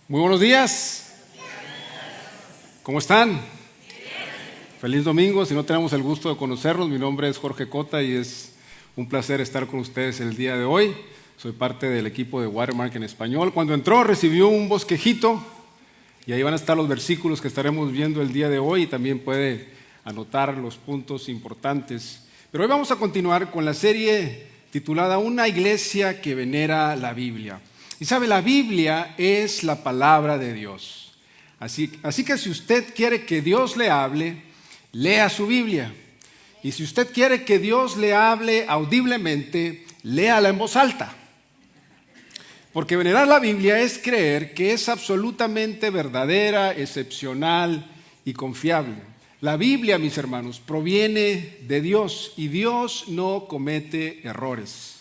Muy buenos días. ¿Cómo están? Feliz domingo. Si no tenemos el gusto de conocernos, mi nombre es Jorge Cota y es un placer estar con ustedes el día de hoy. Soy parte del equipo de Watermark en español. Cuando entró recibió un bosquejito y ahí van a estar los versículos que estaremos viendo el día de hoy y también puede anotar los puntos importantes. Pero hoy vamos a continuar con la serie titulada Una iglesia que venera la Biblia. Y sabe, la Biblia es la palabra de Dios. Así que si usted quiere que Dios le hable, lea su Biblia. Y si usted quiere que Dios le hable audiblemente, léala en voz alta. Porque venerar la Biblia es creer que es absolutamente verdadera, excepcional y confiable. La Biblia, mis hermanos, proviene de Dios y Dios no comete errores.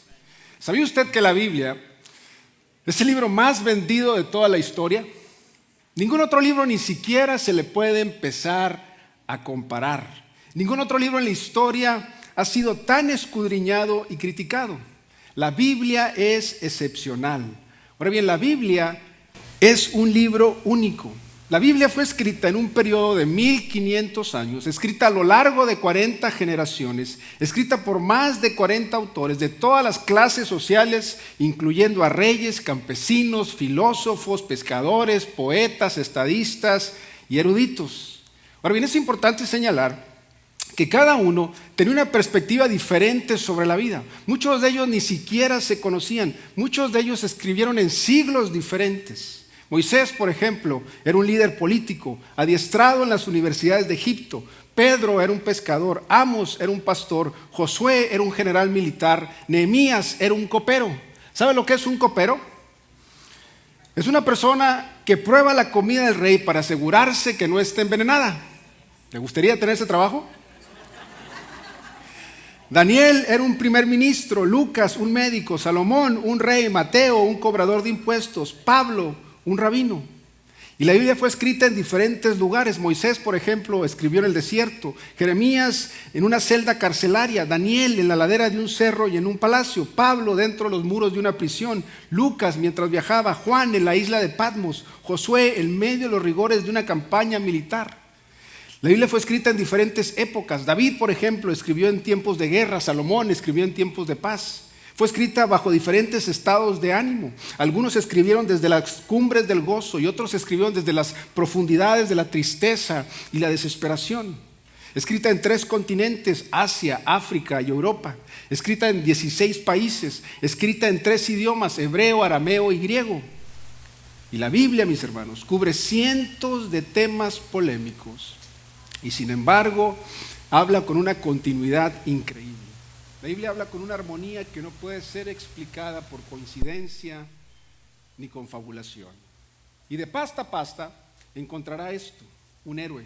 ¿Sabía usted que la Biblia es el libro más vendido de toda la historia? Ningún otro libro ni siquiera se le puede empezar a comparar. Ningún otro libro en la historia ha sido tan escudriñado y criticado. La Biblia es excepcional. Ahora bien, la Biblia es un libro único. La Biblia fue escrita en un periodo de 1500 años, escrita a lo largo de 40 generaciones, escrita por más de 40 autores de todas las clases sociales, incluyendo a reyes, campesinos, filósofos, pescadores, poetas, estadistas y eruditos. Ahora bien, es importante señalar que cada uno tenía una perspectiva diferente sobre la vida. Muchos de ellos ni siquiera se conocían, muchos de ellos escribieron en siglos diferentes. Moisés, por ejemplo, era un líder político, adiestrado en las universidades de Egipto. Pedro era un pescador, Amos era un pastor, Josué era un general militar, Nehemías era un copero. ¿Sabe lo que es un copero? Es una persona que prueba la comida del rey para asegurarse que no esté envenenada. ¿Le gustaría tener ese trabajo? Daniel era un primer ministro, Lucas un médico, Salomón un rey, Mateo un cobrador de impuestos, Pablo un rabino. Y la Biblia fue escrita en diferentes lugares. Moisés, por ejemplo, escribió en el desierto, Jeremías en una celda carcelaria, Daniel en la ladera de un cerro y en un palacio, Pablo dentro de los muros de una prisión, Lucas mientras viajaba, Juan en la isla de Patmos, Josué en medio de los rigores de una campaña militar. La Biblia fue escrita en diferentes épocas. David, por ejemplo, escribió en tiempos de guerra, Salomón escribió en tiempos de paz. Fue escrita bajo diferentes estados de ánimo. Algunos escribieron desde las cumbres del gozo y otros escribieron desde las profundidades de la tristeza y la desesperación. Escrita en 3 continentes, Asia, África y Europa. Escrita en 16 países. Escrita en 3 idiomas, hebreo, arameo y griego. Y la Biblia, mis hermanos, cubre cientos de temas polémicos. Y sin embargo, habla con una continuidad increíble. La Biblia habla con una armonía que no puede ser explicada por coincidencia ni confabulación. Y de pasta a pasta encontrará esto: un héroe,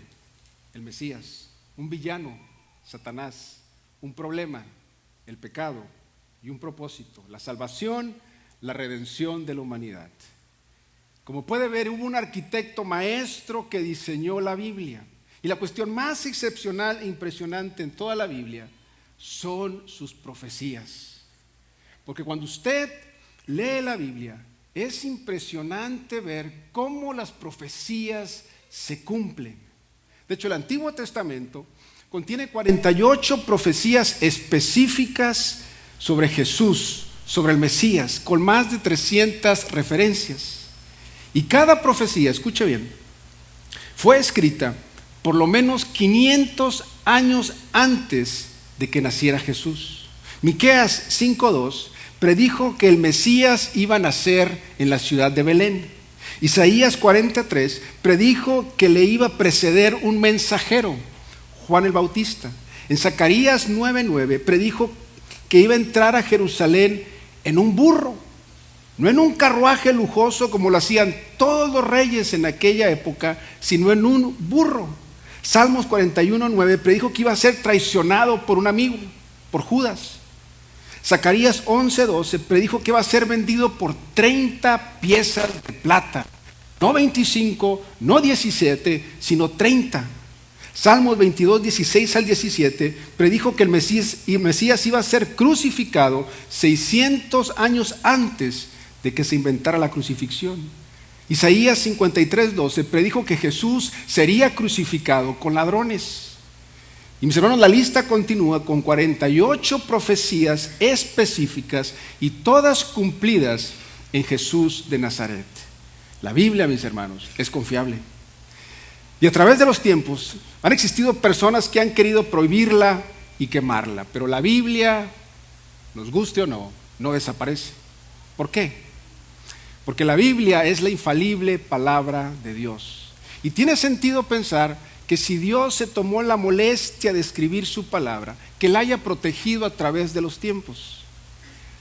el Mesías, un villano, Satanás, un problema, el pecado, y un propósito, la salvación, la redención de la humanidad. Como puede ver, hubo un arquitecto maestro que diseñó la Biblia. Y la cuestión más excepcional e impresionante en toda la Biblia son sus profecías. Porque cuando usted lee la Biblia, es impresionante ver cómo las profecías se cumplen. De hecho, el Antiguo Testamento contiene 48 profecías específicas sobre Jesús, sobre el Mesías, con más de 300 referencias. Y cada profecía, escuche bien, fue escrita por lo menos 500 años antes de que naciera Jesús. Miqueas 5:2 predijo que el Mesías iba a nacer en la ciudad de Belén. Isaías 43 predijo que le iba a preceder un mensajero, Juan el Bautista. En Zacarías 9:9 predijo que iba a entrar a Jerusalén en un burro, no en un carruaje lujoso como lo hacían todos los reyes en aquella época, sino en un burro. Salmos 41:9 predijo que iba a ser traicionado por un amigo, por Judas. Zacarías 11:12 predijo que iba a ser vendido por 30 piezas de plata. No 25, no 17, sino 30. Salmos 22:16 al 17 predijo que el Mesías iba a ser crucificado 600 años antes de que se inventara la crucifixión. Isaías 53:12 predijo que Jesús sería crucificado con ladrones. Y mis hermanos, la lista continúa con 48 profecías específicas y todas cumplidas en Jesús de Nazaret. La Biblia, mis hermanos, es confiable. Y a través de los tiempos han existido personas que han querido prohibirla y quemarla, pero la Biblia, nos guste o no, no desaparece. ¿Por qué? Porque la Biblia es la infalible palabra de Dios. Y tiene sentido pensar que si Dios se tomó la molestia de escribir su palabra, que la haya protegido a través de los tiempos.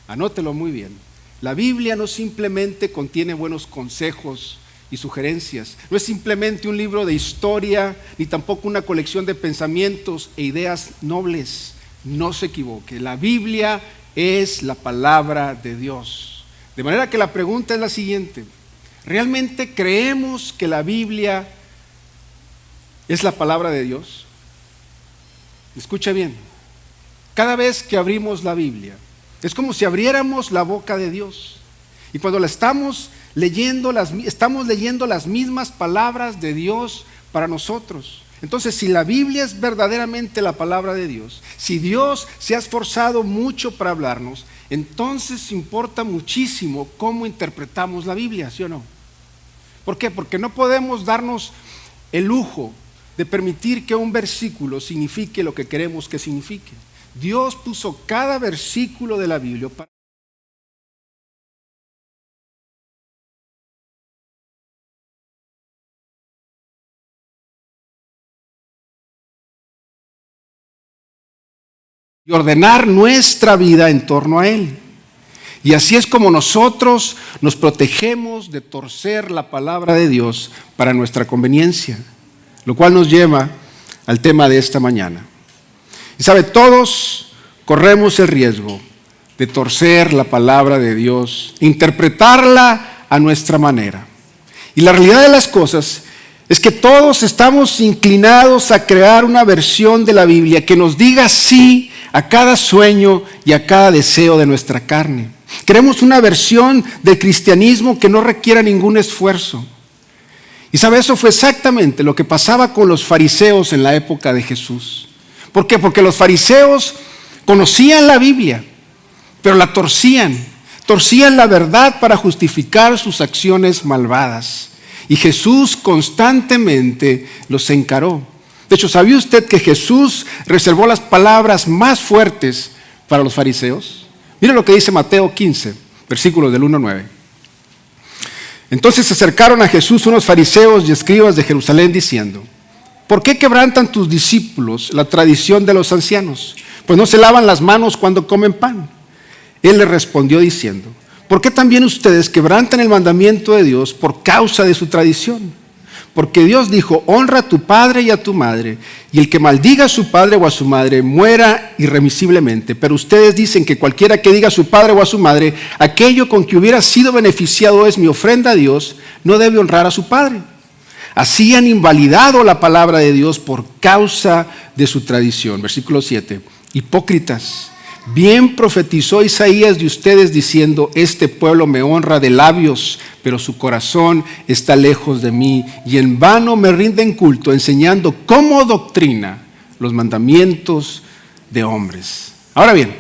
Anótelo muy bien. La Biblia no simplemente contiene buenos consejos y sugerencias. No es simplemente un libro de historia, ni tampoco una colección de pensamientos e ideas nobles. No se equivoque. La Biblia es la palabra de Dios. De manera que la pregunta es la siguiente: ¿realmente creemos que la Biblia es la palabra de Dios? Escucha bien. Cada vez que abrimos la Biblia, es como si abriéramos la boca de Dios. Y cuando la estamos leyendo las mismas palabras de Dios para nosotros. Entonces, si la Biblia es verdaderamente la palabra de Dios, si Dios se ha esforzado mucho para hablarnos, entonces importa muchísimo cómo interpretamos la Biblia, ¿sí o no? ¿Por qué? Porque no podemos darnos el lujo de permitir que un versículo signifique lo que queremos que signifique. Dios puso cada versículo de la Biblia para y ordenar nuestra vida en torno a Él. Y así es como nosotros nos protegemos de torcer la palabra de Dios para nuestra conveniencia, lo cual nos lleva al tema de esta mañana. Y sabe, todos corremos el riesgo de torcer la palabra de Dios, interpretarla a nuestra manera. Y la realidad de las cosas es que todos estamos inclinados a crear una versión de la Biblia que nos diga sí a cada sueño y a cada deseo de nuestra carne. Queremos una versión del cristianismo que no requiera ningún esfuerzo. Y sabe, eso fue exactamente lo que pasaba con los fariseos en la época de Jesús. ¿Por qué? Porque los fariseos conocían la Biblia, pero la torcían la verdad para justificar sus acciones malvadas. Y Jesús constantemente los encaró. De hecho, ¿sabía usted que Jesús reservó las palabras más fuertes para los fariseos? Mire lo que dice Mateo 15, versículos del 1 al 9. Entonces se acercaron a Jesús unos fariseos y escribas de Jerusalén diciendo: ¿por qué quebrantan tus discípulos la tradición de los ancianos? Pues no se lavan las manos cuando comen pan. Él les respondió diciendo: ¿por qué también ustedes quebrantan el mandamiento de Dios por causa de su tradición? Porque Dios dijo: honra a tu padre y a tu madre, y el que maldiga a su padre o a su madre muera irremisiblemente. Pero ustedes dicen que cualquiera que diga a su padre o a su madre, aquello con que hubiera sido beneficiado es mi ofrenda a Dios, no debe honrar a su padre. Así han invalidado la palabra de Dios por causa de su tradición. Versículo 7. Hipócritas, bien profetizó Isaías de ustedes diciendo: este pueblo me honra de labios, pero su corazón está lejos de mí, y en vano me rinden culto, enseñando como doctrina los mandamientos de hombres. Ahora bien,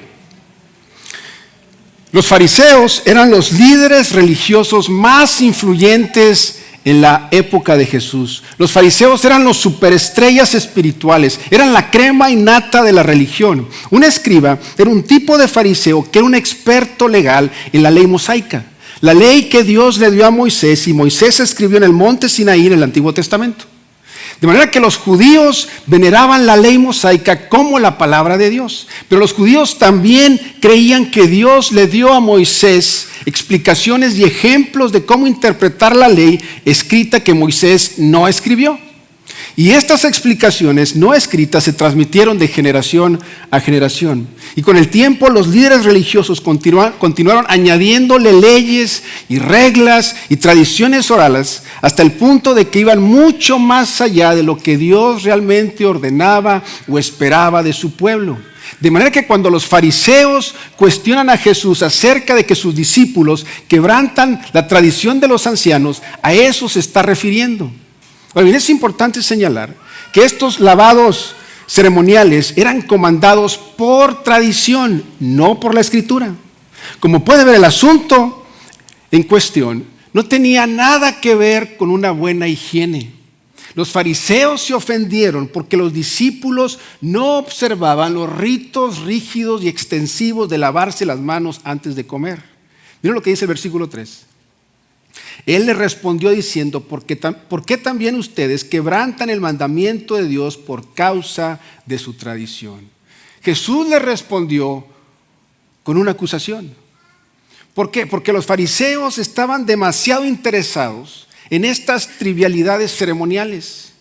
los fariseos eran los líderes religiosos más influyentes en la época de Jesús. Los fariseos eran los superestrellas espirituales, eran la crema innata de la religión. Un escriba era un tipo de fariseo que era un experto legal en la ley mosaica, la ley que Dios le dio a Moisés, y Moisés escribió en el monte Sinaí en el Antiguo Testamento. De manera que los judíos veneraban la ley mosaica como la palabra de Dios. Pero los judíos también creían que Dios le dio a Moisés explicaciones y ejemplos de cómo interpretar la ley escrita que Moisés no escribió. Y estas explicaciones no escritas se transmitieron de generación a generación. Y con el tiempo los líderes religiosos continuaron añadiéndole leyes y reglas y tradiciones orales hasta el punto de que iban mucho más allá de lo que Dios realmente ordenaba o esperaba de su pueblo. De manera que cuando los fariseos cuestionan a Jesús acerca de que sus discípulos quebrantan la tradición de los ancianos, a eso se está refiriendo. Ahora bien, es importante señalar que estos lavados ceremoniales eran comandados por tradición, no por la Escritura. Como puede ver, el asunto en cuestión no tenía nada que ver con una buena higiene. Los fariseos se ofendieron porque los discípulos no observaban los ritos rígidos y extensivos de lavarse las manos antes de comer. Miren lo que dice el versículo 3. Él le respondió diciendo: ¿Por qué también ustedes quebrantan el mandamiento de Dios por causa de su tradición? Jesús le respondió con una acusación. ¿Por qué? Porque los fariseos estaban demasiado interesados en estas trivialidades ceremoniales.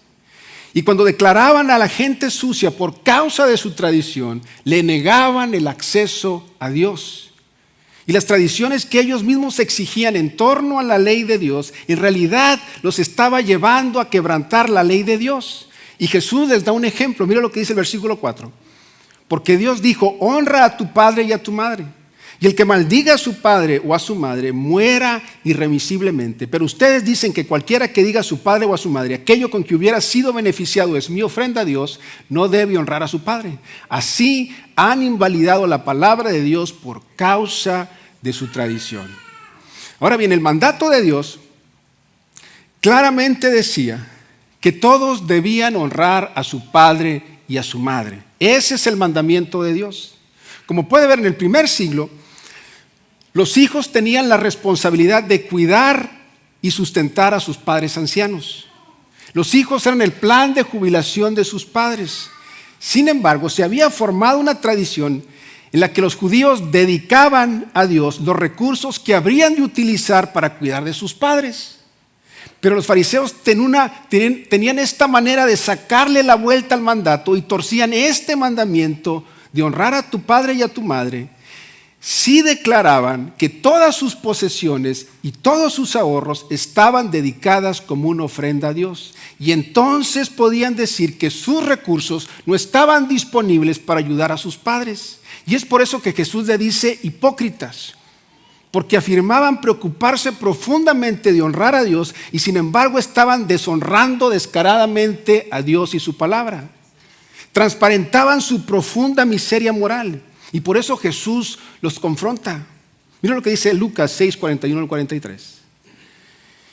Y cuando declaraban a la gente sucia por causa de su tradición, le negaban el acceso a Dios. Y las tradiciones que ellos mismos exigían en torno a la ley de Dios, en realidad los estaba llevando a quebrantar la ley de Dios. Y Jesús les da un ejemplo. Mira lo que dice el versículo 4. Porque Dios dijo: honra a tu padre y a tu madre. Y el que maldiga a su padre o a su madre muera irremisiblemente. Pero ustedes dicen que cualquiera que diga a su padre o a su madre: aquello con que hubiera sido beneficiado es mi ofrenda a Dios, no debe honrar a su padre. Así han invalidado la palabra de Dios por causa de su tradición. Ahora bien, el mandato de Dios claramente decía que todos debían honrar a su padre y a su madre. Ese es el mandamiento de Dios. Como puede ver, en el primer siglo, los hijos tenían la responsabilidad de cuidar y sustentar a sus padres ancianos. Los hijos eran el plan de jubilación de sus padres. Sin embargo, se había formado una tradición en la que los judíos dedicaban a Dios los recursos que habrían de utilizar para cuidar de sus padres. Pero los fariseos tenían esta manera de sacarle la vuelta al mandato y torcían este mandamiento de honrar a tu padre y a tu madre. Sí declaraban que todas sus posesiones y todos sus ahorros estaban dedicadas como una ofrenda a Dios. Y entonces podían decir que sus recursos no estaban disponibles para ayudar a sus padres. Y es por eso que Jesús le dice hipócritas, porque afirmaban preocuparse profundamente de honrar a Dios y sin embargo estaban deshonrando descaradamente a Dios y su palabra. Transparentaban su profunda miseria moral. Y por eso Jesús los confronta. Mira lo que dice Lucas 6, 41 al 43.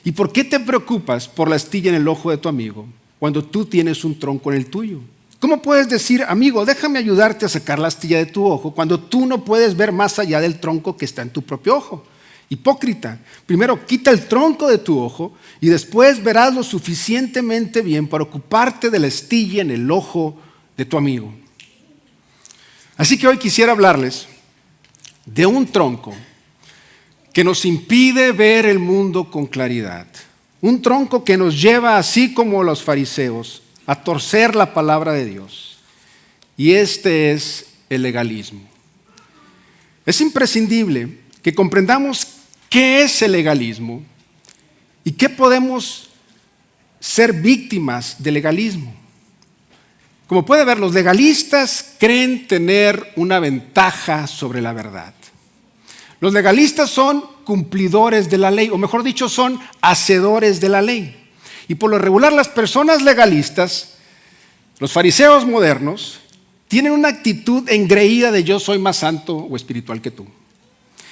¿Y por qué te preocupas por la astilla en el ojo de tu amigo cuando tú tienes un tronco en el tuyo? ¿Cómo puedes decir: amigo, déjame ayudarte a sacar la astilla de tu ojo, cuando tú no puedes ver más allá del tronco que está en tu propio ojo? Hipócrita, primero quita el tronco de tu ojo y después verás lo suficientemente bien para ocuparte de la astilla en el ojo de tu amigo. Así que hoy quisiera hablarles de un tronco que nos impide ver el mundo con claridad. Un tronco que nos lleva, así como los fariseos, a torcer la palabra de Dios. Y este es el legalismo. Es imprescindible que comprendamos qué es el legalismo y qué podemos ser víctimas del legalismo. Como puede ver, los legalistas creen tener una ventaja sobre la verdad. Los legalistas son cumplidores de la ley, o mejor dicho, son hacedores de la ley. Y por lo regular, las personas legalistas, los fariseos modernos, tienen una actitud engreída de yo soy más santo o espiritual que tú.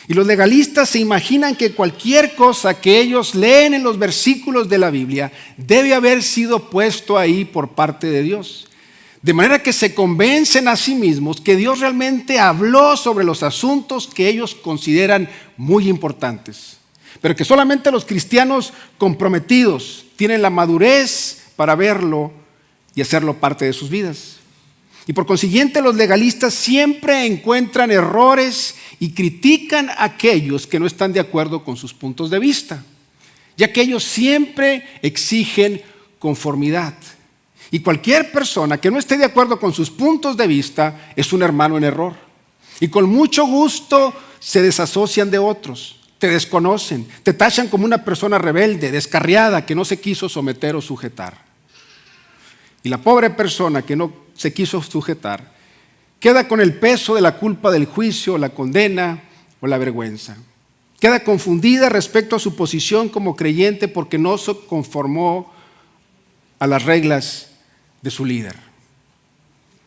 Y los legalistas se imaginan que cualquier cosa que ellos leen en los versículos de la Biblia debe haber sido puesto ahí por parte de Dios. De manera que se convencen a sí mismos que Dios realmente habló sobre los asuntos que ellos consideran muy importantes, pero que solamente los cristianos comprometidos tienen la madurez para verlo y hacerlo parte de sus vidas. Y por consiguiente, los legalistas siempre encuentran errores y critican a aquellos que no están de acuerdo con sus puntos de vista, ya que ellos siempre exigen conformidad. Y cualquier persona que no esté de acuerdo con sus puntos de vista es un hermano en error. Y con mucho gusto se desasocian de otros, te desconocen, te tachan como una persona rebelde, descarriada, que no se quiso someter o sujetar. Y la pobre persona que no se quiso sujetar Queda con el peso de la culpa del juicio, la condena o la vergüenza. Queda confundida respecto a su posición como creyente porque no se conformó a las reglas de su líder.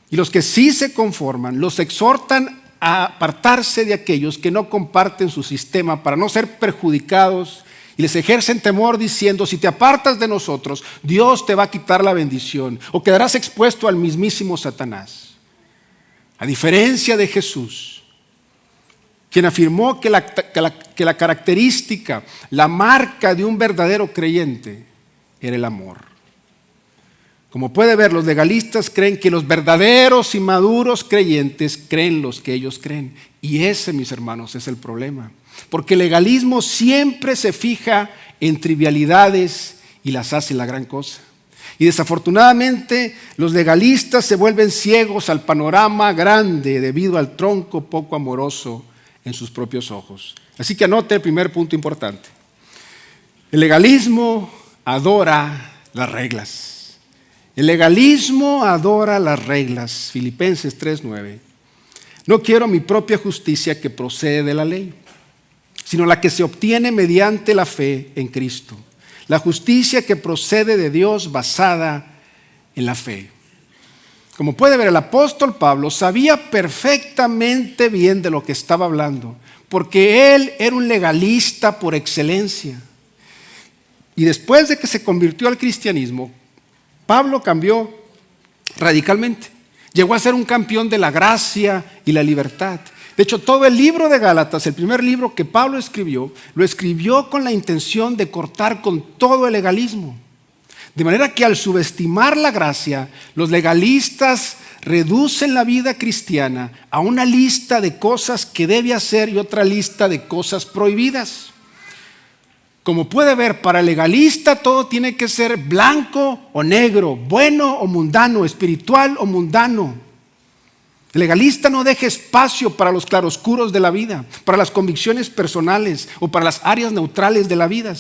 Y los que sí se conforman, los exhortan a apartarse de aquellos que no comparten su sistema para no ser perjudicados, y les ejercen temor diciendo: si te apartas de nosotros, Dios te va a quitar la bendición o quedarás expuesto al mismísimo Satanás. A diferencia de Jesús, quien afirmó que la característica, la marca de un verdadero creyente era el amor. Como puede ver, los legalistas creen que los verdaderos y maduros creyentes creen los que ellos creen. Y ese, mis hermanos, es el problema. Porque el legalismo siempre se fija en trivialidades y las hace la gran cosa. Y desafortunadamente los legalistas se vuelven ciegos al panorama grande debido al tronco poco amoroso en sus propios ojos. Así que anote el primer punto importante. El legalismo adora las reglas. El legalismo adora las reglas. Filipenses 3:9. No quiero mi propia justicia que procede de la ley, sino la que se obtiene mediante la fe en Cristo. La justicia que procede de Dios basada en la fe. Como puede ver, el apóstol Pablo sabía perfectamente bien de lo que estaba hablando, porque él era un legalista por excelencia. Y después de que se convirtió al cristianismo, Pablo cambió radicalmente. Llegó a ser un campeón de la gracia y la libertad. De hecho, todo el libro de Gálatas, el primer libro que Pablo escribió, lo escribió con la intención de cortar con todo el legalismo. De manera que al subestimar la gracia, los legalistas reducen la vida cristiana a una lista de cosas que debe hacer y otra lista de cosas prohibidas. Como puede ver, para el legalista todo tiene que ser blanco o negro, bueno o mundano, espiritual o mundano. El legalista no deja espacio para los claroscuros de la vida, para las convicciones personales o para las áreas neutrales de la vida.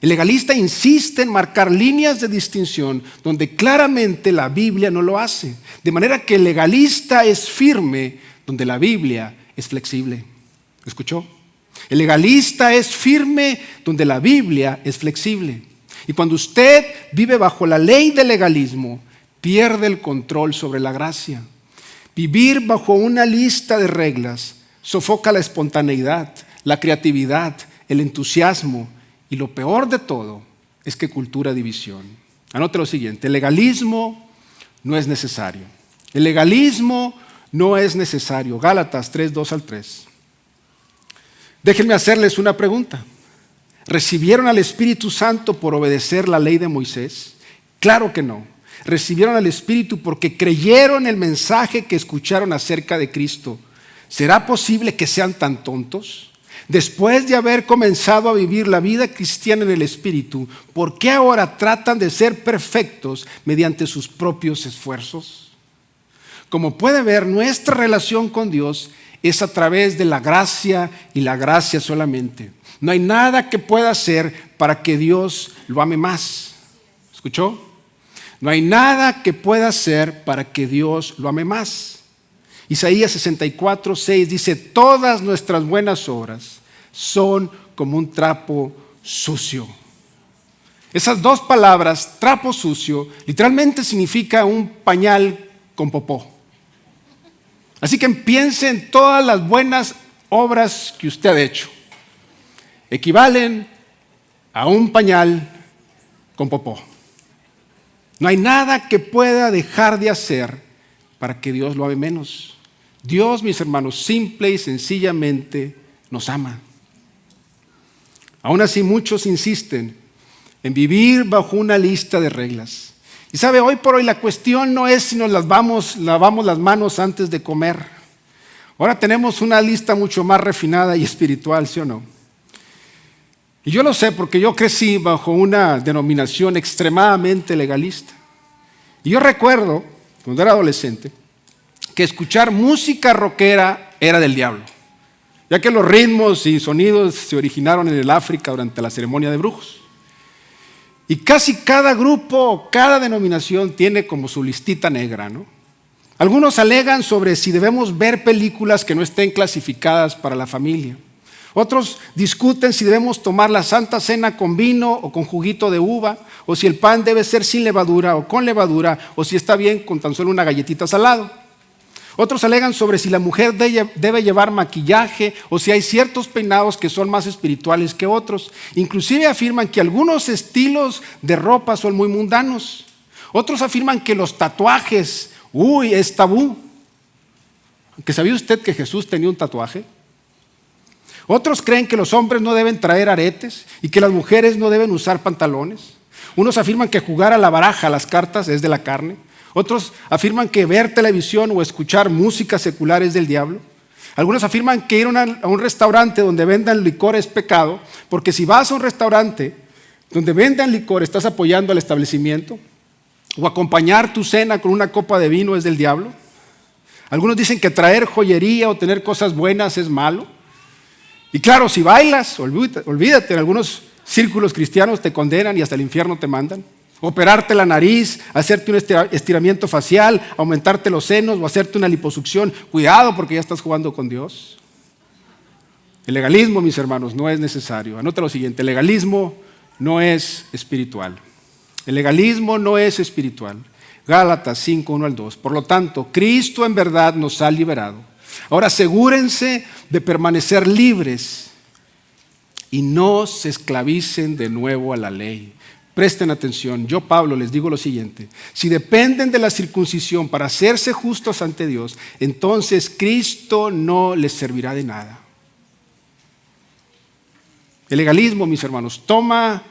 El legalista insiste en marcar líneas de distinción donde claramente la Biblia no lo hace. De manera que el legalista es firme donde la Biblia es flexible. ¿Escuchó? El legalista es firme donde la Biblia es flexible. Y cuando usted vive bajo la ley del legalismo, pierde el control sobre la gracia. Vivir bajo una lista de reglas sofoca la espontaneidad, la creatividad, el entusiasmo y lo peor de todo es que cultura división. Anote lo siguiente: el legalismo no es necesario. El legalismo no es necesario. Gálatas 3:2-3. Déjenme hacerles una pregunta. ¿Recibieron al Espíritu Santo por obedecer la ley de Moisés? Claro que no. Recibieron al Espíritu porque creyeron el mensaje que escucharon acerca de Cristo. ¿Será posible que sean tan tontos? Después de haber comenzado a vivir la vida cristiana en el Espíritu, ¿por qué ahora tratan de ser perfectos mediante sus propios esfuerzos? Como puede ver, nuestra relación con Dios es a través de la gracia y la gracia solamente. No hay nada que pueda hacer para que Dios lo ame más. ¿Escuchó? No hay nada que pueda hacer para que Dios lo ame más. Isaías 64:6 dice: todas nuestras buenas obras son como un trapo sucio. Esas dos palabras, trapo sucio, literalmente significa un pañal con popó. Así que piense en todas las buenas obras que usted ha hecho. Equivalen a un pañal con popó. No hay nada que pueda dejar de hacer para que Dios lo ame menos. Dios, mis hermanos, simple y sencillamente nos ama. Aún así, muchos insisten en vivir bajo una lista de reglas. Y sabe, hoy por hoy la cuestión no es si nos lavamos las manos antes de comer. Ahora tenemos una lista mucho más refinada y espiritual, ¿sí o no? Y yo lo sé porque yo crecí bajo una denominación extremadamente legalista. Y yo recuerdo, cuando era adolescente, que escuchar música rockera era del diablo, ya que los ritmos y sonidos se originaron en el África durante la ceremonia de brujos. Y casi cada grupo, cada denominación tiene como su listita negra, ¿no? Algunos alegan sobre si debemos ver películas que no estén clasificadas para la familia. Otros discuten si debemos tomar la Santa Cena con vino o con juguito de uva, o si el pan debe ser sin levadura o con levadura, o si está bien con tan solo una galletita salado. Otros alegan sobre si la mujer debe llevar maquillaje o si hay ciertos peinados que son más espirituales que otros. Inclusive afirman que algunos estilos de ropa son muy mundanos. Otros afirman que los tatuajes, es tabú. ¿Que sabía usted que Jesús tenía un tatuaje? Otros creen que los hombres no deben traer aretes y que las mujeres no deben usar pantalones. Unos afirman que jugar a la baraja, a las cartas, es de la carne. Otros afirman que ver televisión o escuchar música secular es del diablo. Algunos afirman que ir a un restaurante donde vendan licor es pecado, porque si vas a un restaurante donde vendan licor estás apoyando al establecimiento. O acompañar tu cena con una copa de vino es del diablo. Algunos dicen que traer joyería o tener cosas buenas es malo. Y claro, si bailas, olvídate, en algunos círculos cristianos te condenan y hasta el infierno te mandan. Operarte la nariz, hacerte un estiramiento facial, aumentarte los senos o hacerte una liposucción. Cuidado porque ya estás jugando con Dios. El legalismo, mis hermanos, no es necesario. Anota lo siguiente, el legalismo no es espiritual. El legalismo no es espiritual. Gálatas 5, 1 al 2. Por lo tanto, Cristo en verdad nos ha liberado. Ahora asegúrense de permanecer libres y no se esclavicen de nuevo a la ley. Presten atención, yo Pablo les digo lo siguiente: si dependen de la circuncisión para hacerse justos ante Dios, entonces Cristo no les servirá de nada. El legalismo, mis hermanos, toma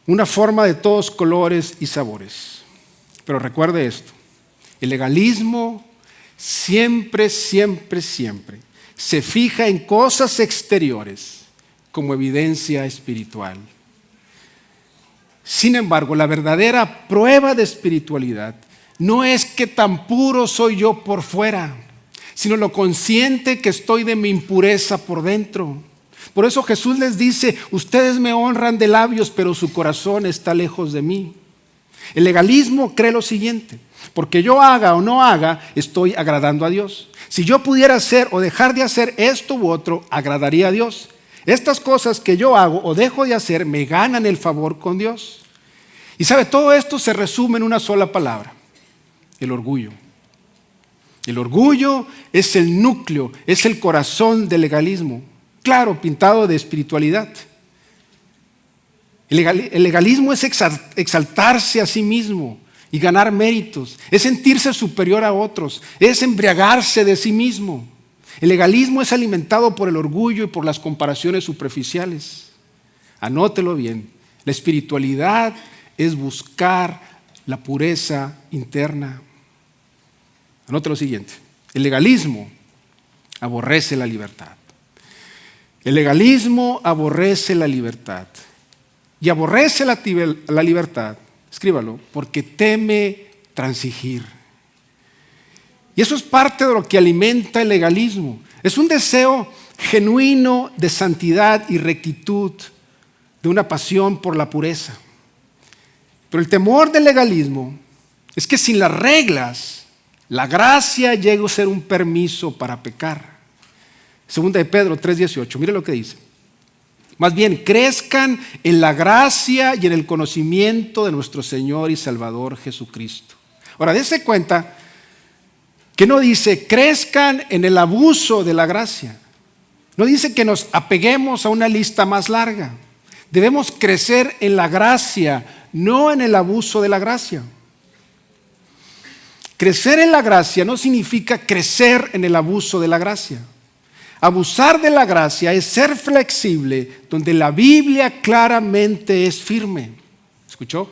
una forma de todos colores y sabores. Pero recuerde esto, el legalismo siempre se fija en cosas exteriores como evidencia espiritual. Sin embargo, la verdadera prueba de espiritualidad no es que tan puro soy yo por fuera, sino lo consciente que estoy de mi impureza por dentro. Por eso Jesús les dice: ustedes me honran de labios, pero su corazón está lejos de mí. El legalismo cree lo siguiente: porque yo haga o no haga, estoy agradando a Dios. Si yo pudiera hacer o dejar de hacer esto u otro, agradaría a Dios. Estas cosas que yo hago o dejo de hacer me ganan el favor con Dios. Y sabe, todo esto se resume en una sola palabra: el orgullo. El orgullo es el núcleo, es el corazón del legalismo. Claro, pintado de espiritualidad. El legalismo es exaltarse a sí mismo y ganar méritos, es sentirse superior a otros, es embriagarse de sí mismo. El legalismo es alimentado por el orgullo y por las comparaciones superficiales. Anótelo bien, la espiritualidad es buscar la pureza interna. Anote lo siguiente: el legalismo aborrece la libertad. El legalismo aborrece la libertad. Y aborrece la libertad, escríbalo, porque teme transigir. Y eso es parte de lo que alimenta el legalismo. Es un deseo genuino de santidad y rectitud, de una pasión por la pureza. Pero el temor del legalismo es que sin las reglas, la gracia llega a ser un permiso para pecar. Segunda de Pedro 3:18, mire lo que dice: más bien, crezcan en la gracia y en el conocimiento de nuestro Señor y Salvador Jesucristo. Ahora, dése cuenta que no dice crezcan en el abuso de la gracia. No dice que nos apeguemos a una lista más larga. Debemos crecer en la gracia, no en el abuso de la gracia. Crecer en la gracia no significa crecer en el abuso de la gracia. Abusar de la gracia es ser flexible donde la Biblia claramente es firme. ¿Escuchó?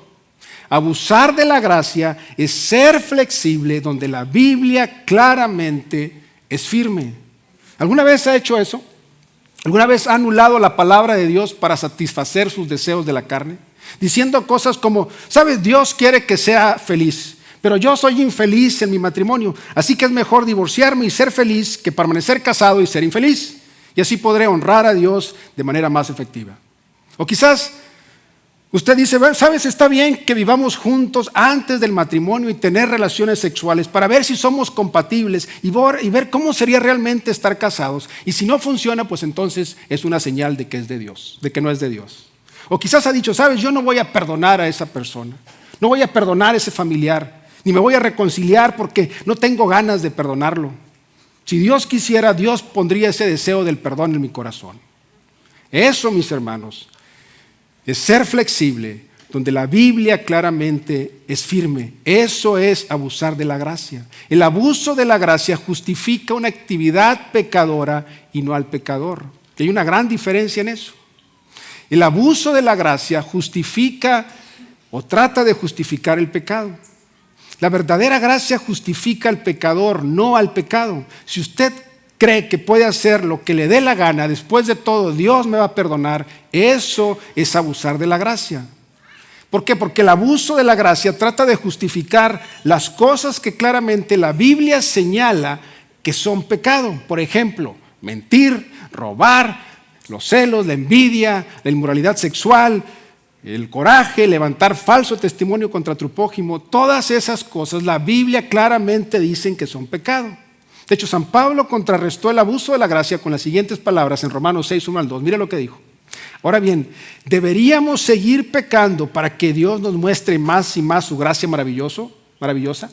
Abusar de la gracia es ser flexible donde la Biblia claramente es firme. ¿Alguna vez ha hecho eso? ¿Alguna vez ha anulado la palabra de Dios para satisfacer sus deseos de la carne? Diciendo cosas como: ¿sabes? Dios quiere que sea feliz, pero yo soy infeliz en mi matrimonio, así que es mejor divorciarme y ser feliz que permanecer casado y ser infeliz. Y así podré honrar a Dios de manera más efectiva. O quizás Usted dice, ¿sabes? Está bien que vivamos juntos antes del matrimonio y tener relaciones sexuales para ver si somos compatibles y ver cómo sería realmente estar casados. Y si no funciona, pues entonces es una señal de que es de Dios, de que no es de Dios. O quizás ha dicho, ¿sabes? Yo no voy a perdonar a esa persona, no voy a perdonar a ese familiar, ni me voy a reconciliar porque no tengo ganas de perdonarlo. Si Dios quisiera, Dios pondría ese deseo del perdón en mi corazón. Eso, mis hermanos, es ser flexible, donde la Biblia claramente es firme. Eso es abusar de la gracia. El abuso de la gracia justifica una actividad pecadora y no al pecador. Y hay una gran diferencia en eso. El abuso de la gracia justifica o trata de justificar el pecado. La verdadera gracia justifica al pecador, no al pecado. Si usted cree que puede hacer lo que le dé la gana, después de todo Dios me va a perdonar, eso es abusar de la gracia. ¿Por qué? Porque el abuso de la gracia trata de justificar las cosas que claramente la Biblia señala que son pecado. Por ejemplo, mentir, robar, los celos, la envidia, la inmoralidad sexual, el coraje, levantar falso testimonio contra tu prójimo. Todas esas cosas la Biblia claramente dice que son pecado. De hecho, San Pablo contrarrestó el abuso de la gracia con las siguientes palabras en Romanos 6, 1 al 2. Mira lo que dijo. Ahora bien, ¿deberíamos seguir pecando para que Dios nos muestre más y más su gracia maravillosa?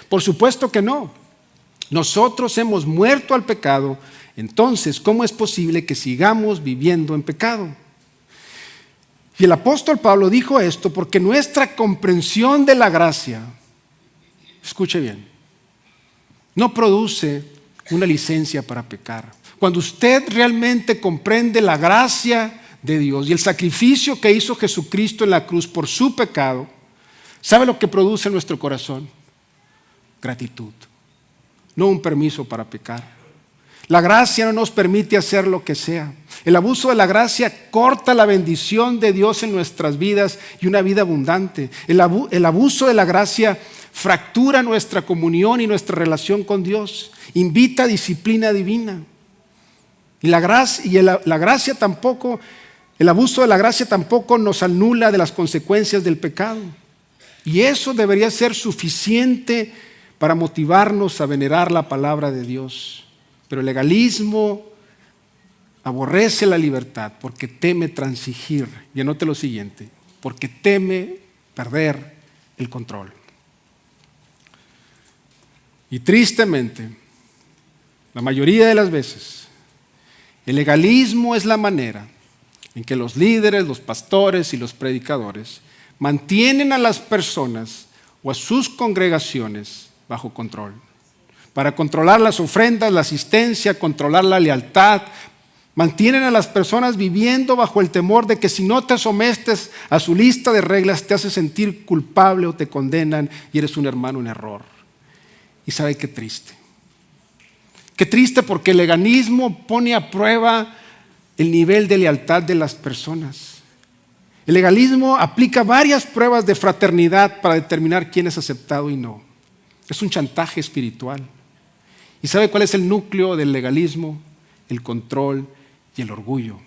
Por supuesto que no. Nosotros hemos muerto al pecado, entonces, ¿cómo es posible que sigamos viviendo en pecado? Y el apóstol Pablo dijo esto porque nuestra comprensión de la gracia, escuche bien, no produce una licencia para pecar. Cuando usted realmente comprende la gracia de Dios y el sacrificio que hizo Jesucristo en la cruz por su pecado, ¿sabe lo que produce en nuestro corazón? Gratitud, no un permiso para pecar. La gracia no nos permite hacer lo que sea. El abuso de la gracia corta la bendición de Dios en nuestras vidas y una vida abundante. El abuso de la gracia fractura nuestra comunión y nuestra relación con Dios. Invita a disciplina divina. Y el abuso de la gracia tampoco nos anula de las consecuencias del pecado. Y eso debería ser suficiente para motivarnos a venerar la palabra de Dios. Pero el legalismo aborrece la libertad porque teme transigir. Y anote lo siguiente, porque teme perder el control. Y tristemente, la mayoría de las veces, el legalismo es la manera en que los líderes, los pastores y los predicadores mantienen a las personas o a sus congregaciones bajo control. Para controlar las ofrendas, la asistencia, controlar la lealtad, mantienen a las personas viviendo bajo el temor de que si no te sometes a su lista de reglas te hace sentir culpable o te condenan y eres un hermano en error. Y sabe qué triste. Qué triste porque el legalismo pone a prueba el nivel de lealtad de las personas. El legalismo aplica varias pruebas de fraternidad para determinar quién es aceptado y no. Es un chantaje espiritual. ¿Y sabe cuál es el núcleo del legalismo? El control y el orgullo.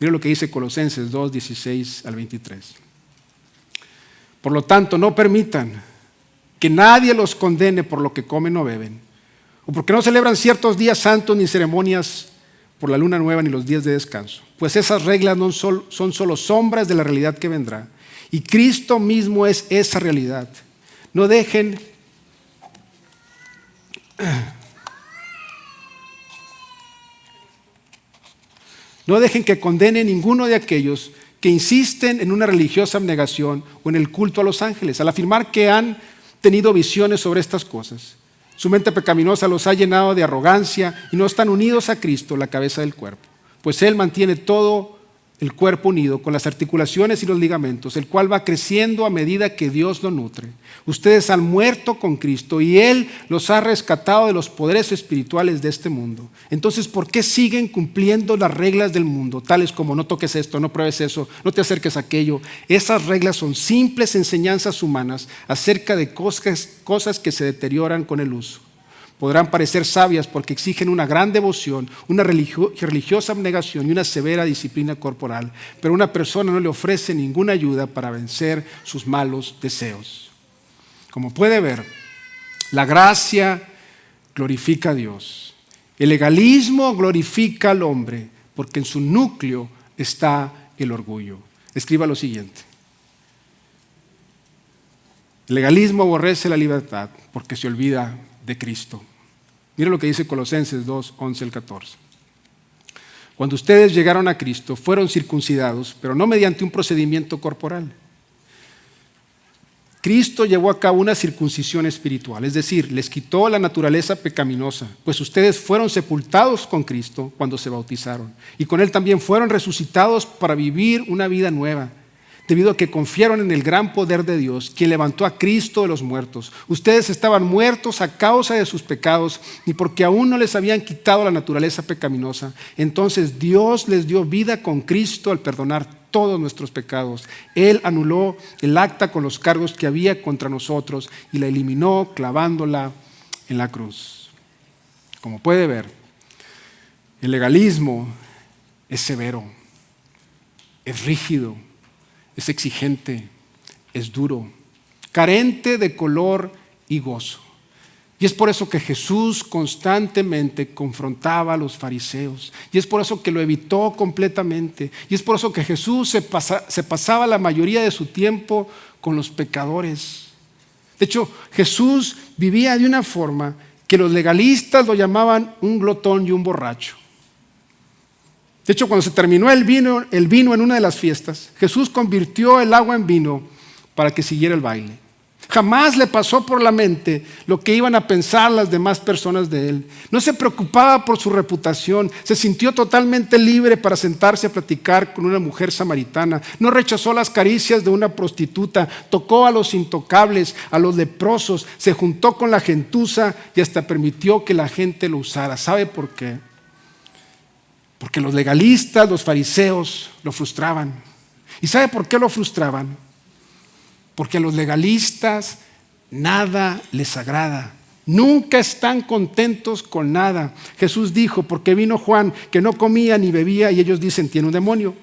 Mire lo que dice Colosenses 2, 16 al 23. Por lo tanto, no permitan que nadie los condene por lo que comen o beben, o porque no celebran ciertos días santos ni ceremonias por la luna nueva ni los días de descanso. Pues esas reglas no son solo sombras de la realidad que vendrá. Y Cristo mismo es esa realidad. No dejen que condene ninguno de aquellos que insisten en una religiosa abnegación o en el culto a los ángeles, al afirmar que han tenido visiones sobre estas cosas. Su mente pecaminosa los ha llenado de arrogancia y no están unidos a Cristo, la cabeza del cuerpo, pues Él mantiene todo el cuerpo unido con las articulaciones y los ligamentos, el cual va creciendo a medida que Dios lo nutre. Ustedes han muerto con Cristo y Él los ha rescatado de los poderes espirituales de este mundo. Entonces, ¿por qué siguen cumpliendo las reglas del mundo, tales como no toques esto, no pruebes eso, no te acerques a aquello? Esas reglas son simples enseñanzas humanas acerca de cosas que se deterioran con el uso. Podrán parecer sabias porque exigen una gran devoción, una religiosa abnegación y una severa disciplina corporal, pero una persona no le ofrece ninguna ayuda para vencer sus malos deseos. Como puede ver, la gracia glorifica a Dios. El legalismo glorifica al hombre porque en su núcleo está el orgullo. Escriba lo siguiente. El legalismo aborrece la libertad porque se olvida de Cristo. Mira lo que dice Colosenses 2, 11 al 14. Cuando ustedes llegaron a Cristo, fueron circuncidados, pero no mediante un procedimiento corporal. Cristo llevó a cabo una circuncisión espiritual, es decir, les quitó la naturaleza pecaminosa, pues ustedes fueron sepultados con Cristo cuando se bautizaron, y con Él también fueron resucitados para vivir una vida nueva, debido a que confiaron en el gran poder de Dios, quien levantó a Cristo de los muertos. Ustedes estaban muertos a causa de sus pecados y porque aún no les habían quitado la naturaleza pecaminosa. Entonces Dios les dio vida con Cristo al perdonar todos nuestros pecados. Él anuló el acta con los cargos que había contra nosotros y la eliminó clavándola en la cruz. Como puede ver, el legalismo es severo, es rígido, es exigente, es duro, carente de color y gozo. Y es por eso que Jesús constantemente confrontaba a los fariseos. Y es por eso que lo evitó completamente. Y es por eso que Jesús se pasaba la mayoría de su tiempo con los pecadores. De hecho, Jesús vivía de una forma que los legalistas lo llamaban un glotón y un borracho. De hecho, cuando se terminó el vino en una de las fiestas, Jesús convirtió el agua en vino para que siguiera el baile. Jamás le pasó por la mente lo que iban a pensar las demás personas de él. No se preocupaba por su reputación. Se sintió totalmente libre para sentarse a platicar con una mujer samaritana. No rechazó las caricias de una prostituta. Tocó a los intocables, a los leprosos. Se juntó con la gentuza y hasta permitió que la gente lo usara. ¿Sabe por qué? Porque los legalistas, los fariseos, lo frustraban. ¿Y sabe por qué lo frustraban? Porque a los legalistas nada les agrada. Nunca están contentos con nada. Jesús dijo, porque vino Juan que no comía ni bebía y ellos dicen, tiene un demonio.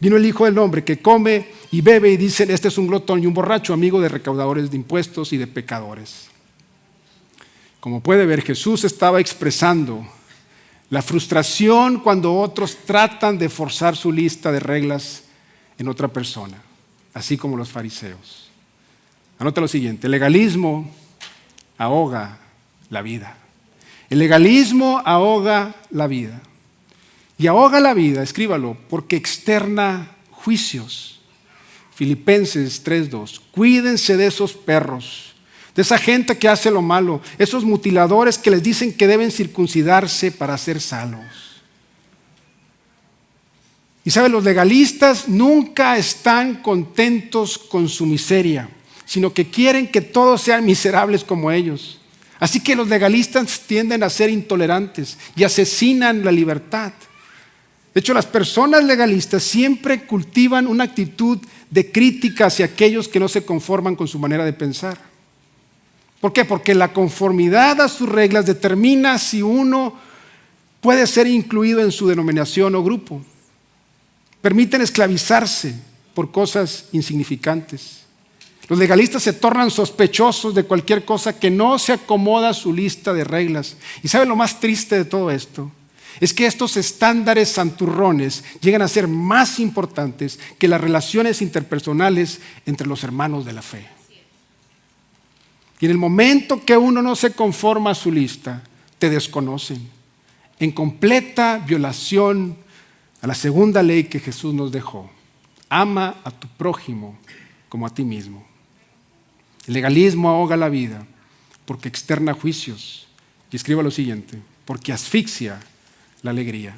Vino el Hijo del Hombre que come y bebe y dicen, este es un glotón y un borracho, amigo de recaudadores de impuestos y de pecadores. Como puede ver, Jesús estaba expresando la frustración cuando otros tratan de forzar su lista de reglas en otra persona, así como los fariseos. Anota lo siguiente, el legalismo ahoga la vida. El legalismo ahoga la vida. Y ahoga la vida, escríbalo, porque externa juicios. Filipenses 3:2, cuídense de esos perros, de esa gente que hace lo malo, esos mutiladores que les dicen que deben circuncidarse para ser salvos. Y saben, los legalistas nunca están contentos con su miseria, sino que quieren que todos sean miserables como ellos. Así que los legalistas tienden a ser intolerantes y asesinan la libertad. De hecho, las personas legalistas siempre cultivan una actitud de crítica hacia aquellos que no se conforman con su manera de pensar. ¿Por qué? Porque la conformidad a sus reglas determina si uno puede ser incluido en su denominación o grupo. Permiten esclavizarse por cosas insignificantes. Los legalistas se tornan sospechosos de cualquier cosa que no se acomoda a su lista de reglas. ¿Y sabe lo más triste de todo esto? Es que estos estándares santurrones llegan a ser más importantes que las relaciones interpersonales entre los hermanos de la fe. Y en el momento que uno no se conforma a su lista, te desconocen, en completa violación a la segunda ley que Jesús nos dejó. Ama a tu prójimo como a ti mismo. El legalismo ahoga la vida porque externa juicios. Y escriba lo siguiente, porque asfixia la alegría.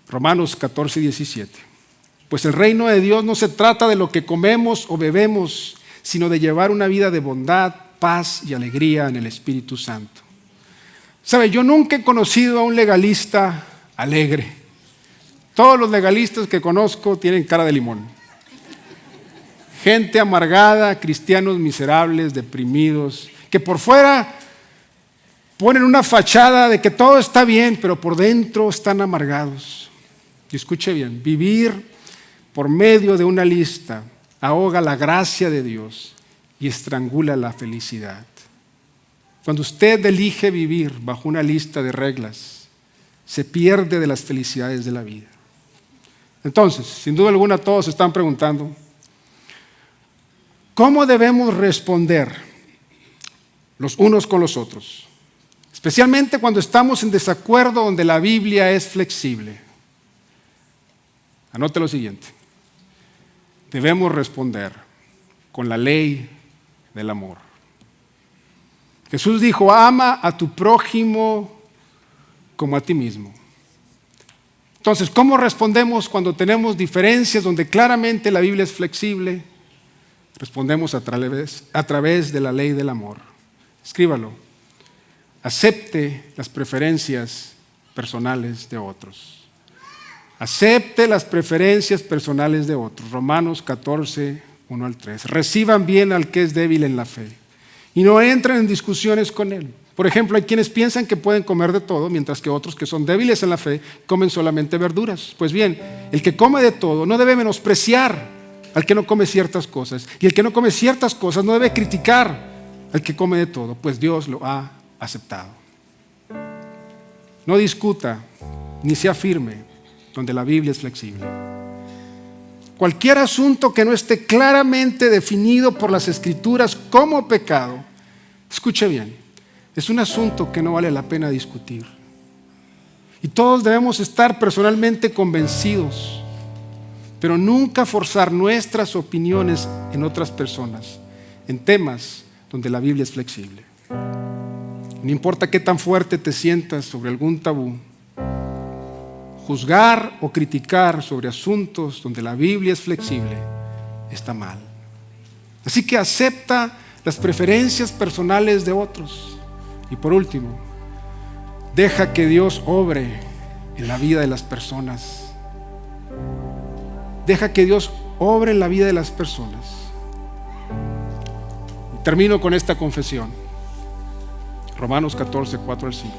Romanos 14:17. Pues el reino de Dios no se trata de lo que comemos o bebemos, sino de llevar una vida de bondad, paz y alegría en el Espíritu Santo. ¿Sabe? Yo nunca he conocido a un legalista alegre. Todos los legalistas que conozco tienen cara de limón. Gente amargada, cristianos miserables, deprimidos, que por fuera ponen una fachada de que todo está bien, pero por dentro están amargados. Y escuche bien, vivir por medio de una lista ahoga la gracia de Dios y estrangula la felicidad. Cuando usted elige vivir bajo una lista de reglas, se pierde de las felicidades de la vida. Entonces, sin duda alguna, todos se están preguntando, ¿cómo debemos responder los unos con los otros? Especialmente cuando estamos en desacuerdo donde la Biblia es flexible. Anote lo siguiente. Debemos responder con la ley del amor. Jesús dijo, ama a tu prójimo como a ti mismo. Entonces, ¿cómo respondemos cuando tenemos diferencias donde claramente la Biblia es flexible? Respondemos a través de la ley del amor. Escríbalo. Acepte las preferencias personales de otros. Acepte las preferencias personales de otros. Romanos 14, 1 al 3. Reciban bien al que es débil en la fe y no entren en discusiones con él. Por ejemplo, hay quienes piensan que pueden comer de todo, mientras que otros que son débiles en la fe comen solamente verduras. Pues bien, el que come de todo no debe menospreciar al que no come ciertas cosas. Y el que no come ciertas cosas no debe criticar al que come de todo, pues Dios lo ha aceptado. No discuta ni sea firme donde la Biblia es flexible. Cualquier asunto que no esté claramente definido por las Escrituras como pecado, escuche bien, es un asunto que no vale la pena discutir. Y todos debemos estar personalmente convencidos, pero nunca forzar nuestras opiniones en otras personas, en temas donde la Biblia es flexible. No importa qué tan fuerte te sientas sobre algún tabú, juzgar o criticar sobre asuntos donde la Biblia es flexible está mal. Así que acepta las preferencias personales de otros. Y por último, deja que Dios obre en la vida de las personas. Deja que Dios obre en la vida de las personas. Y termino con esta confesión. Romanos 14, 4 al 5.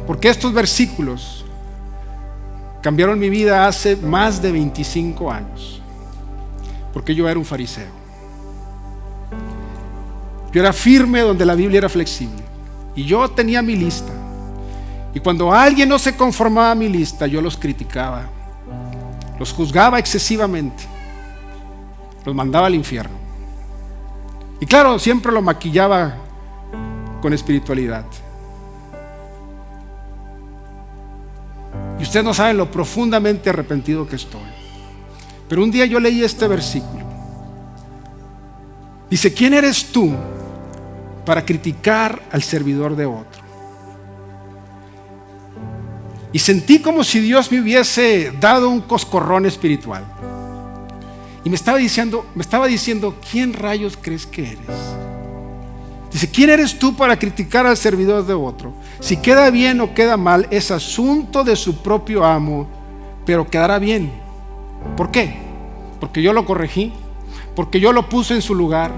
Porque estos versículos cambiaron mi vida hace más de 25 años. Porque yo era un fariseo. Yo era firme donde la Biblia era flexible. Y yo tenía mi lista. Y cuando alguien no se conformaba a mi lista, yo los criticaba. Los juzgaba excesivamente. Los mandaba al infierno. Y claro, siempre lo maquillaba con espiritualidad. Y ustedes no saben lo profundamente arrepentido que estoy. Pero un día yo leí este versículo. Dice, ¿quién eres tú para criticar al servidor de otro? Y sentí como si Dios me hubiese dado un coscorrón espiritual. Y me estaba diciendo, ¿quién rayos crees que eres? Dice, ¿quién eres tú para criticar al servidor de otro? Si queda bien o queda mal, es asunto de su propio amo, pero quedará bien. ¿Por qué? Porque yo lo corregí, porque yo lo puse en su lugar,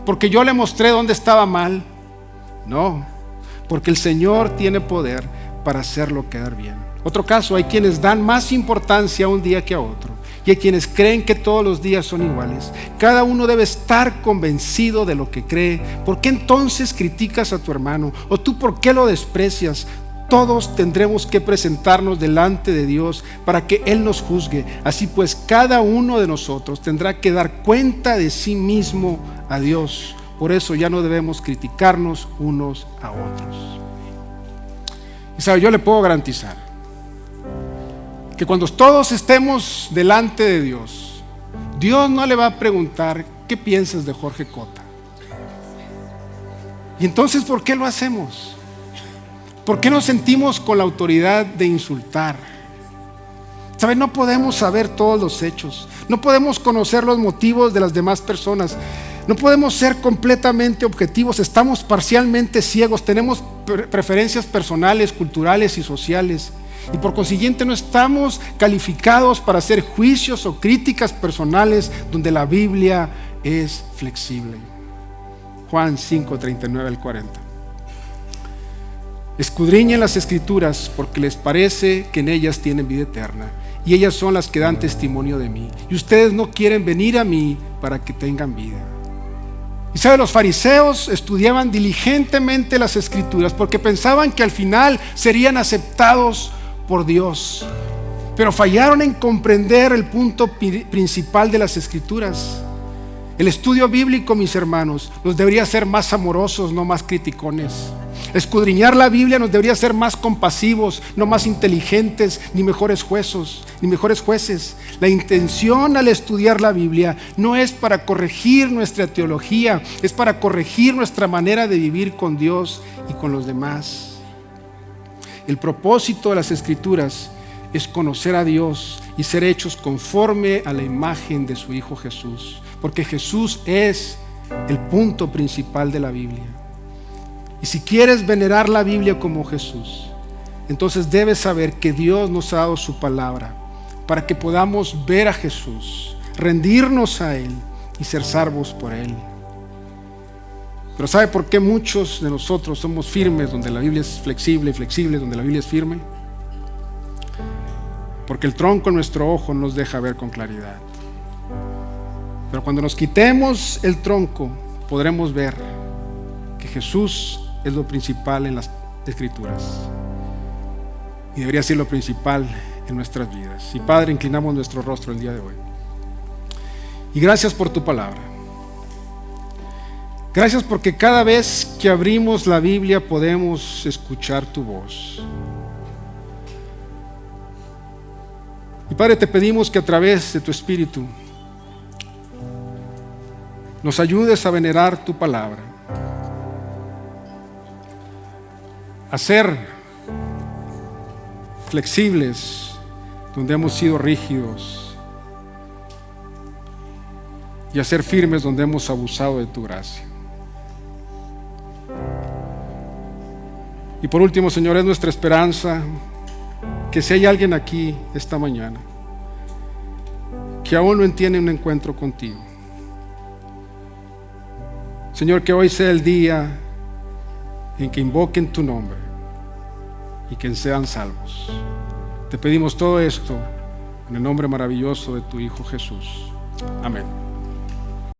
porque yo le mostré dónde estaba mal. No, porque el Señor tiene poder para hacerlo quedar bien. Otro caso, hay quienes dan más importancia a un día que a otro. Y hay quienes creen que todos los días son iguales. Cada uno debe estar convencido de lo que cree. ¿Por qué entonces criticas a tu hermano? ¿O tú por qué lo desprecias? Todos tendremos que presentarnos delante de Dios para que Él nos juzgue. Así pues, cada uno de nosotros tendrá que dar cuenta de sí mismo a Dios. Por eso ya no debemos criticarnos unos a otros. Y sabe, yo le puedo garantizar que cuando todos estemos delante de Dios, Dios no le va a preguntar ¿qué piensas de Jorge Cota? Y entonces, ¿por qué lo hacemos? ¿Por qué nos sentimos con la autoridad de insultar? ¿Saben? No podemos saber todos los hechos, no podemos conocer los motivos de las demás personas, no podemos ser completamente objetivos, estamos parcialmente ciegos, tenemos preferencias personales, culturales y sociales. Y por consiguiente no estamos calificados para hacer juicios o críticas personales donde la Biblia es flexible. Juan 5, 39 al 40. Escudriñen las Escrituras porque les parece que en ellas tienen vida eterna, y ellas son las que dan testimonio de mí. Y ustedes no quieren venir a mí para que tengan vida. Y sabe, los fariseos estudiaban diligentemente las Escrituras porque pensaban que al final serían aceptados por Dios. Pero fallaron en comprender el punto principal de las Escrituras. El estudio bíblico, mis hermanos, nos debería ser más amorosos, no más criticones. Escudriñar la Biblia nos debería ser más compasivos, no más inteligentes, ni mejores jueces. La intención al estudiar la Biblia no es para corregir nuestra teología, es para corregir nuestra manera de vivir con Dios y con los demás. El propósito de las Escrituras es conocer a Dios y ser hechos conforme a la imagen de su Hijo Jesús, porque Jesús es el punto principal de la Biblia. Y si quieres venerar la Biblia como Jesús, entonces debes saber que Dios nos ha dado su palabra para que podamos ver a Jesús, rendirnos a Él y ser salvos por Él. Pero ¿sabe por qué muchos de nosotros somos firmes donde la Biblia es flexible y flexible donde la Biblia es firme? Porque el tronco en nuestro ojo nos deja ver con claridad. Pero cuando nos quitemos el tronco, podremos ver que Jesús es lo principal en las Escrituras y debería ser lo principal en nuestras vidas. Y Padre, inclinamos nuestro rostro el día de hoy. Y gracias por tu palabra. Gracias porque cada vez que abrimos la Biblia podemos escuchar tu voz. Y Padre, te pedimos que a través de tu Espíritu nos ayudes a venerar tu palabra, a ser flexibles donde hemos sido rígidos y a ser firmes donde hemos abusado de tu gracia. Y por último, Señor, es nuestra esperanza que si hay alguien aquí esta mañana que aún no entiende un encuentro contigo, Señor, que hoy sea el día en que invoquen tu nombre y que sean salvos. Te pedimos todo esto en el nombre maravilloso de tu Hijo Jesús. Amén.